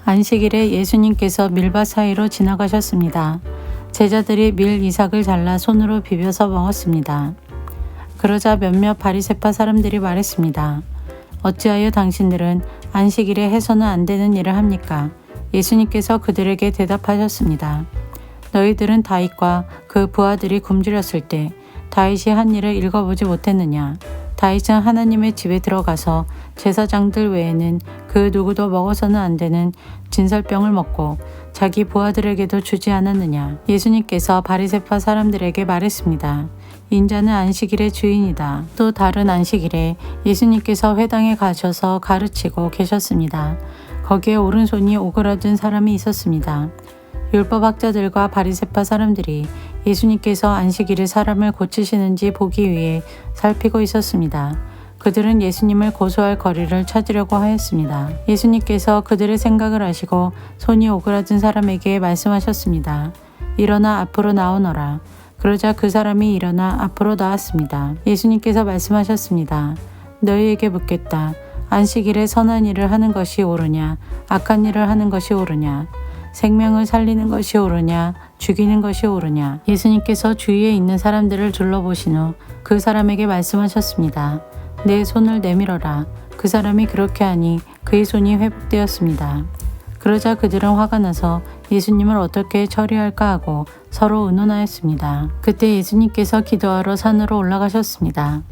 안식일에 예수님께서 밀밭 사이로 지나가셨습니다. 제자들이 밀 이삭을 잘라 손으로 비벼서 먹었습니다. 그러자 몇몇 바리새파 사람들이 말했습니다. 어찌하여 당신들은 안식일에 해서는 안 되는 일을 합니까? 예수님께서 그들에게 대답하셨습니다. 너희들은 다윗과 그 부하들이 굶주렸을 때 다윗이 한 일을 읽어보지 못했느냐? 다윗은 하나님의 집에 들어가서 제사장들 외에는 그 누구도 먹어서는 안 되는 진설병을 먹고 자기 부하들에게도 주지 않았느냐? 예수님께서 바리새파 사람들에게 말했습니다. 인자는 안식일의 주인이다. 또 다른 안식일에 예수님께서 회당에 가셔서 가르치고 계셨습니다. 거기에 오른손이 오그라든 사람이 있었습니다. 율법학자들과 바리새파 사람들이 예수님께서 안식일에 사람을 고치시는지 보기 위해 살피고 있었습니다. 그들은 예수님을 고소할 거리를 찾으려고 하였습니다. 예수님께서 그들의 생각을 아시고 손이 오그라든 사람에게 말씀하셨습니다. 일어나 앞으로 나오너라. 그러자 그 사람이 일어나 앞으로 나왔습니다. 예수님께서 말씀하셨습니다. 너희에게 묻겠다. 안식일에 선한 일을 하는 것이 옳으냐? 악한 일을 하는 것이 옳으냐? 생명을 살리는 것이 옳으냐? 죽이는 것이 옳으냐? 예수님께서 주위에 있는 사람들을 둘러보신 후 그 사람에게 말씀하셨습니다. 내 손을 내밀어라. 그 사람이 그렇게 하니 그의 손이 회복되었습니다. 그러자 그들은 화가 나서 예수님을 어떻게 처리할까 하고 서로 의논하였습니다. 그때 예수님께서 기도하러 산으로 올라가셨습니다.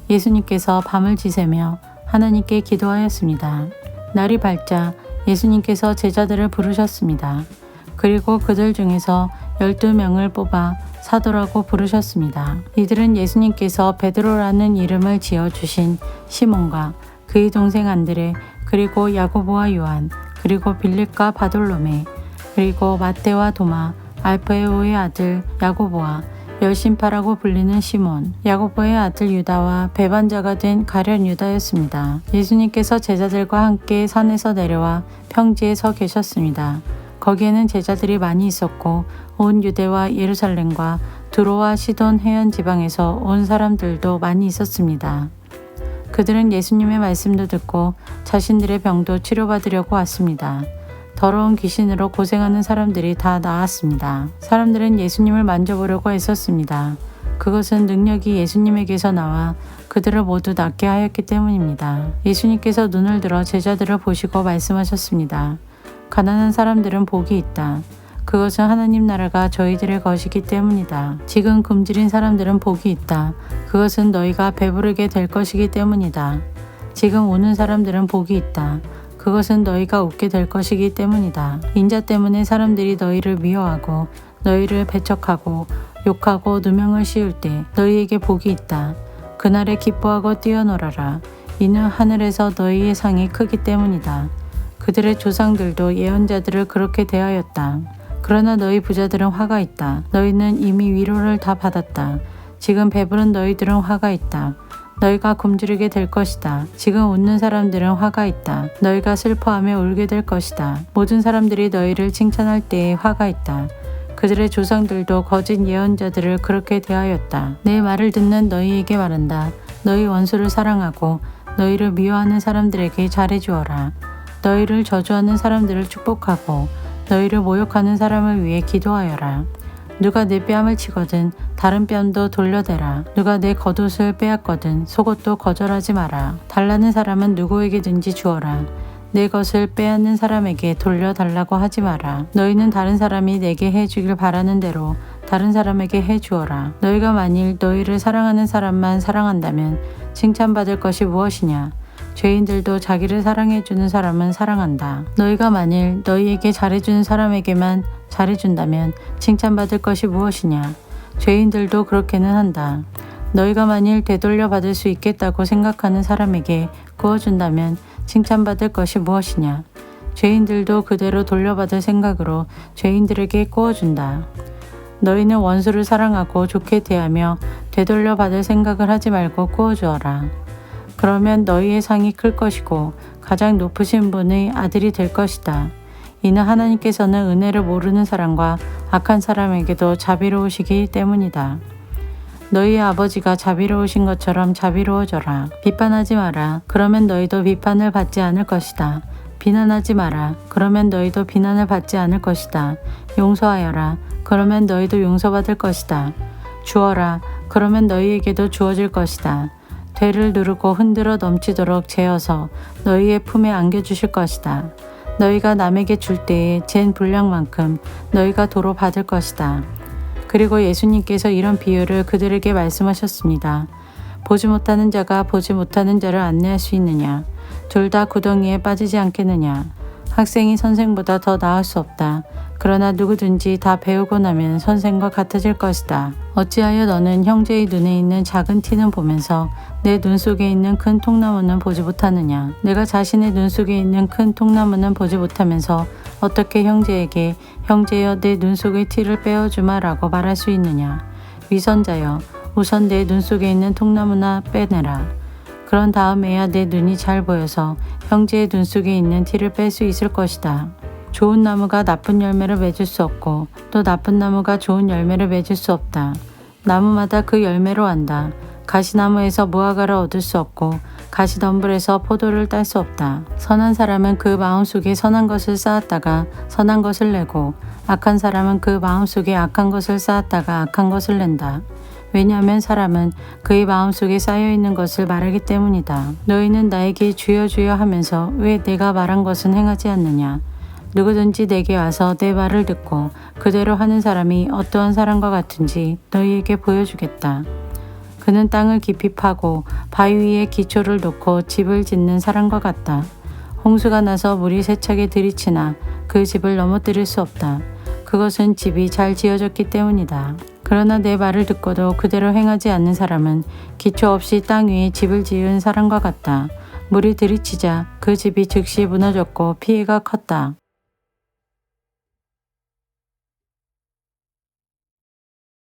예수님께서 밤을 지새며 하나님께 기도하였습니다. 날이 밝자 예수님께서 제자들을 부르셨습니다. 그리고 그들 중에서 12명을 뽑아 사도라고 부르셨습니다. 이들은 예수님께서 베드로라는 이름을 지어주신 시몬과 그의 동생 안드레, 그리고 야고보와 요한, 그리고 빌립과 바돌로메, 그리고 마테와 도마, 알페오의 아들 야고보와 열심파라고 불리는 시몬, 야고보의 아들 유다와 배반자가 된 가룟 유다였습니다. 예수님께서 제자들과 함께 산에서 내려와 평지에 서 계셨습니다. 거기에는 제자들이 많이 있었고 온 유대와 예루살렘과 두로와 시돈 해안 지방에서 온 사람들도 많이 있었습니다. 그들은 예수님의 말씀도 듣고 자신들의 병도 치료받으려고 왔습니다. 더러운 귀신으로 고생하는 사람들이 다 나았습니다. 사람들은 예수님을 만져보려고 애썼습니다. 그것은 능력이 예수님에게서 나와 그들을 모두 낫게 하였기 때문입니다. 예수님께서 눈을 들어 제자들을 보시고 말씀하셨습니다. 가난한 사람들은 복이 있다. 그것은 하나님 나라가 저희들의 것이기 때문이다. 지금 굶주린 사람들은 복이 있다. 그것은 너희가 배부르게 될 것이기 때문이다. 지금 우는 사람들은 복이 있다. 그것은 너희가 웃게 될 것이기 때문이다. 인자 때문에 사람들이 너희를 미워하고 너희를 배척하고 욕하고 누명을 씌울 때 너희에게 복이 있다. 그날에 기뻐하고 뛰어놀아라. 이는 하늘에서 너희의 상이 크기 때문이다. 그들의 조상들도 예언자들을 그렇게 대하였다. 그러나 너희 부자들은 화가 있다. 너희는 이미 위로를 다 받았다. 지금 배부른 너희들은 화가 있다. 너희가 굶주리게 될 것이다. 지금 웃는 사람들은 화가 있다. 너희가 슬퍼하며 울게 될 것이다. 모든 사람들이 너희를 칭찬할 때에 화가 있다. 그들의 조상들도 거짓 예언자들을 그렇게 대하였다. 내 말을 듣는 너희에게 말한다. 너희 원수를 사랑하고 너희를 미워하는 사람들에게 잘해주어라. 너희를 저주하는 사람들을 축복하고 너희를 모욕하는 사람을 위해 기도하여라. 누가 내 뺨을 치거든 다른 뺨도 돌려대라. 누가 내 겉옷을 빼앗거든 속옷도 거절하지 마라. 달라는 사람은 누구에게든지 주어라. 내 것을 빼앗는 사람에게 돌려달라고 하지 마라. 너희는 다른 사람이 내게 해주길 바라는 대로 다른 사람에게 해주어라. 너희가 만일 너희를 사랑하는 사람만 사랑한다면 칭찬받을 것이 무엇이냐? 죄인들도 자기를 사랑해주는 사람은 사랑한다. 너희가 만일 너희에게 잘해주는 사람에게만 잘해준다면 칭찬받을 것이 무엇이냐? 죄인들도 그렇게는 한다. 너희가 만일 되돌려 받을 수 있겠다고 생각하는 사람에게 구워준다면 칭찬받을 것이 무엇이냐? 죄인들도 그대로 돌려받을 생각으로 죄인들에게 구워준다. 너희는 원수를 사랑하고 좋게 대하며 되돌려 받을 생각을 하지 말고 구워주어라. 그러면 너희의 상이 클 것이고 가장 높으신 분의 아들이 될 것이다. 이는 하나님께서는 은혜를 모르는 사람과 악한 사람에게도 자비로우시기 때문이다. 너희의 아버지가 자비로우신 것처럼 자비로워져라. 비판하지 마라. 그러면 너희도 비판을 받지 않을 것이다. 비난하지 마라. 그러면 너희도 비난을 받지 않을 것이다. 용서하여라. 그러면 너희도 용서받을 것이다. 주어라. 그러면 너희에게도 주어질 것이다. 되를 누르고 흔들어 넘치도록 재어서 너희의 품에 안겨주실 것이다. 너희가 남에게 줄 때에 잰 분량만큼 너희가 도로 받을 것이다. 그리고 예수님께서 이런 비유를 그들에게 말씀하셨습니다. 보지 못하는 자가 보지 못하는 자를 안내할 수 있느냐? 둘 다 구덩이에 빠지지 않겠느냐? 학생이 선생보다 더 나을 수 없다. 그러나 누구든지 다 배우고 나면 선생과 같아질 것이다. 어찌하여 너는 형제의 눈에 있는 작은 티는 보면서 내 눈 속에 있는 큰 통나무는 보지 못하느냐? 내가 자신의 눈 속에 있는 큰 통나무는 보지 못하면서 어떻게 형제에게 형제여 내 눈 속의 티를 빼어주마 라고 말할 수 있느냐? 위선자여 우선 내 눈 속에 있는 통나무나 빼내라. 그런 다음에야 내 눈이 잘 보여서 형제의 눈 속에 있는 티를 뺄 수 있을 것이다. 좋은 나무가 나쁜 열매를 맺을 수 없고 또 나쁜 나무가 좋은 열매를 맺을 수 없다. 나무마다 그 열매로 안다. 가시나무에서 무화과를 얻을 수 없고 가시덤불에서 포도를 딸 수 없다. 선한 사람은 그 마음속에 선한 것을 쌓았다가 선한 것을 내고 악한 사람은 그 마음속에 악한 것을 쌓았다가 악한 것을 낸다. 왜냐하면 사람은 그의 마음속에 쌓여있는 것을 말하기 때문이다. 너희는 나에게 주여 주여 하면서 왜 내가 말한 것은 행하지 않느냐? 누구든지 내게 와서 내 말을 듣고 그대로 하는 사람이 어떠한 사람과 같은지 너희에게 보여주겠다. 그는 땅을 깊이 파고 바위 위에 기초를 놓고 집을 짓는 사람과 같다. 홍수가 나서 물이 세차게 들이치나 그 집을 넘어뜨릴 수 없다. 그것은 집이 잘 지어졌기 때문이다. 그러나 내 말을 듣고도 그대로 행하지 않는 사람은 기초 없이 땅 위에 집을 지은 사람과 같다. 물이 들이치자 그 집이 즉시 무너졌고 피해가 컸다.